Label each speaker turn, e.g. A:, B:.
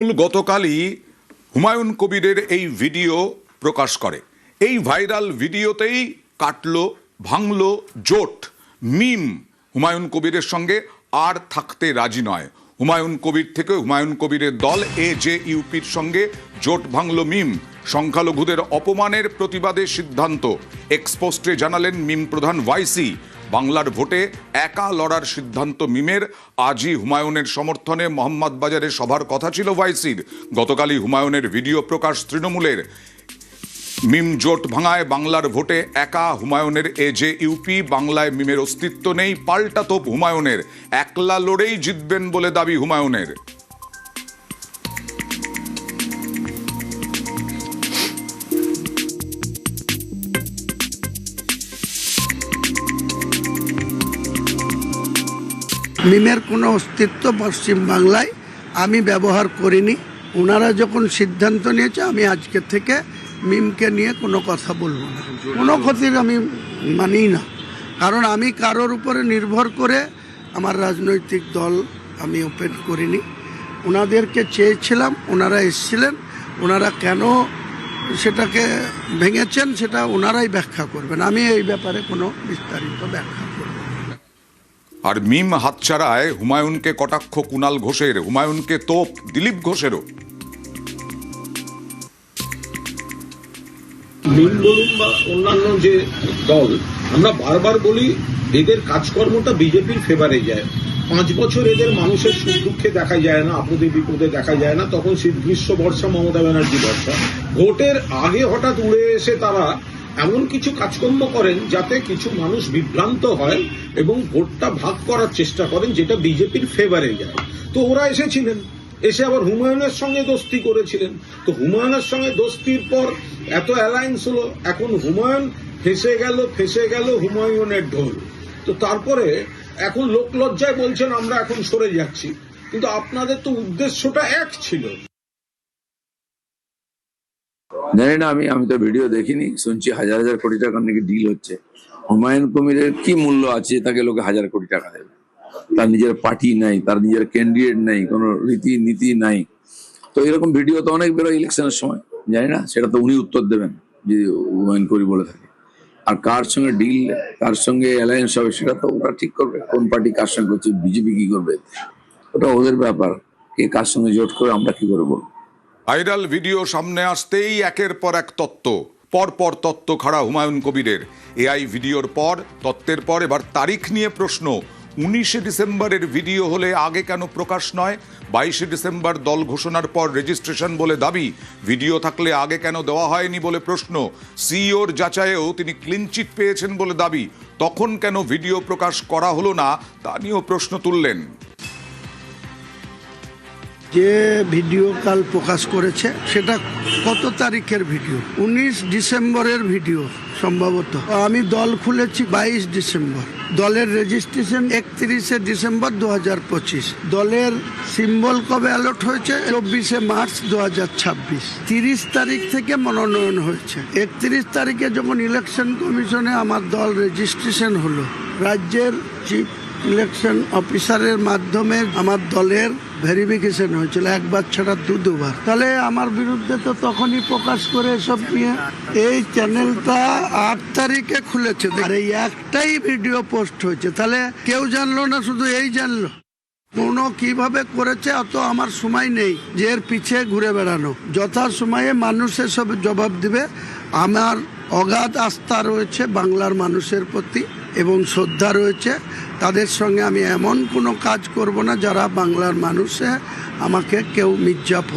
A: গতকালই হুমায়ুন কবিরের এই ভিডিও প্রকাশ করে। এই ভাইরাল ভিডিওতেই কাটলো ভাঙলো জোট। মিম হুমায়ুন কবিরের সঙ্গে আর থাকতে রাজি নয়। হুমায়ুন কবির থেকে হুমায়ুন কবিরের দল AJUPর সঙ্গে জোট ভাঙল মিম। সংখ্যালঘুদের অপমানের প্রতিবাদে সিদ্ধান্ত। এক্সপোস্টে জানালেন মিম প্রধান ওয়াইসি। বাংলার ভোটে একা লড়ার সিদ্ধান্ত মিমের। আজই হুমায়ুনের সমর্থনে মোহাম্মদবাজারে সভার কথা ছিল ওয়াইসির। গতকালই হুমায়ুনের ভিডিও প্রকাশ তৃণমূলের। মিম জোট ভাঙায় বাংলার ভোটে একা হুমায়ুনের AJUP। বাংলায় মিমের অস্তিত্ব নেই, পাল্টা তোপ হুমায়ুনের। একলা লড়েই জিতবেন বলে দাবি হুমায়ুনের।
B: মিমের কোনো অস্তিত্ব পশ্চিম বাংলায় আমি ব্যবহার করিনি। ওনারা যখন সিদ্ধান্ত নিয়েছে, আমি আজকে থেকে মিমকে নিয়ে কোনো কথা বলবো না। কোনো ক্ষতির আমি মানি না, কারণ আমি কারোর উপরে নির্ভর করে আমার রাজনৈতিক দল আমি ওপেন করিনি। ওনাদেরকে চেয়েছিলাম, ওনারা এসেছিলেন। ওনারা কেন সেটাকে ভেঙেছেন সেটা ওনারাই ব্যাখ্যা করবেন। আমি এই ব্যাপারে কোনো বিস্তারিত ব্যাখ্যা করব না।
A: আর মিম হাতছাড়ায় হুমায়ুনকে কটাক্ষ কুণাল ঘোষের, হুমায়ুনকে তোপ দিলীপ ঘোষেরও।
C: মিম বলুন বা অন্যান্য যে দল, আমরা বারবার বলি এদের কাজকর্মটা বিজেপির ফেভারে যায়। 5 বছর এদের মানুষের সুখ দুঃখে দেখা যায় না, আপদে বিপদে দেখা যায় না। তখন শীত গ্রীষ্ম বর্ষা, মমতা ব্যানার্জি বর্ষা। ভোটের আগে হঠাৎ উড়ে এসে তারা এমন কিছু কাজকর্ম করেন যাতে কিছু মানুষ বিভ্রান্ত হয় এবং ভোটটা ভাগ করার চেষ্টা করেন, যেটা বিজেপির ফেভারে যায়। তো ওরা এসেছিলেন, এসে আবার হুমায়ুনের সঙ্গে দোস্তি করেছিলেন। তো হুমায়ুনের সঙ্গে দোস্তির পর এত অ্যালায়েন্স হলো, এখন হুমায়ুন ফেসে গেল হুমায়ুনের ঢোল। তো তারপরে এখন লোকলজ্জায় বলছেন আমরা এখন সরে যাচ্ছি, কিন্তু আপনাদের তো উদ্দেশ্যটা এক ছিল।
D: জানি না, আমি তো ভিডিও দেখিনি, শুনছি হাজার হাজার কোটি টাকার নাকি ডিল হচ্ছে। হুমায়ুন কবিরের কি মূল্য আছে তাকে লোকে 1000 কোটি টাকা দেবে? তার নিজের পার্টি নাই, তার নিজের ক্যান্ডিডেট নাই, কোনো রীতিনীতি নাই। তো এরকম ভিডিও তো অনেক বেরোয় ইলেকশনের সময়। জানি না, সেটা তো উনি উত্তর দেবেন যে হুমায়ুন কবির বলে থাকে। আর কার সঙ্গে ডিল, কার সঙ্গে অ্যালায়েন্স হবে সেটা তো ওরা ঠিক করবে। কোন পার্টি কার সঙ্গে করছে, বিজেপি কি করবে, ওটা ওদের ব্যাপার। কে কার সঙ্গে জোট করে আমরা কি করবো।
A: ভাইরাল ভিডিও সামনে আসতেই একের পর এক তত্ত্ব, পরপর তত্ত্ব খাড়া হুমায়ুন কবিরের। AI ভিডিওর পর তত্ত্বের পর এবার তারিখ নিয়ে প্রশ্ন। 19শে ডিসেম্বরের ভিডিও হলে আগে কেন প্রকাশ নয়? 22শে ডিসেম্বর দল ঘোষণার পর রেজিস্ট্রেশন বলে দাবি। ভিডিও থাকলে আগে কেন দেওয়া হয়নি বলে প্রশ্ন। সিইওর যাচাইয়েও তিনি ক্লিনচিট পেয়েছেন বলে দাবি। তখন কেন ভিডিও প্রকাশ করা হলো না তা নিয়েও প্রশ্ন তুললেন।
B: যে ভিডিও কাল প্রকাশ করেছে সেটা কত তারিখের ভিডিও? 19 ডিসেম্বরের ভিডিও সম্ভবত। আমি দল খুলেছি 22 ডিসেম্বর। দলের রেজিস্ট্রেশন 31শে ডিসেম্বর 2025। দলের সিম্বল কবে অ্যালট হয়েছে? 24শে মার্চ 2026। 30 তারিখ থেকে মনোনয়ন হয়েছে। 31 তারিখে যখন ইলেকশন কমিশনে আমার দল রেজিস্ট্রেশন হলো, রাজ্যের চিফ ইলেকশন অফিসারের মাধ্যমে আমার দলের ভেরিফিকেশন হয়েছিল, একবার ছাড়া দুবার। তাহলে আমার বিরুদ্ধে তো তখনই প্রকাশ করে এসব নিয়ে। এই চ্যানেলটা 8 তারিখে খুলেছে, আর এই একটাই ভিডিও পোস্ট হয়েছে। তাহলে কেউ জানলো না, শুধু এই জানলো। কোনো কিভাবে করেছে অত আমার সময় নেই যে এর পিছে ঘুরে বেড়ানো। যথা সময়ে মানুষের সব জবাব দিবে। আমার অগাধ আস্থা রয়েছে বাংলার মানুষের প্রতি এবং শ্রদ্ধা রয়েছে। তাদের সঙ্গে আমি এমন কোনো কাজ করব না যারা বাংলার মানুষে আমাকে কেউ মির্জাফর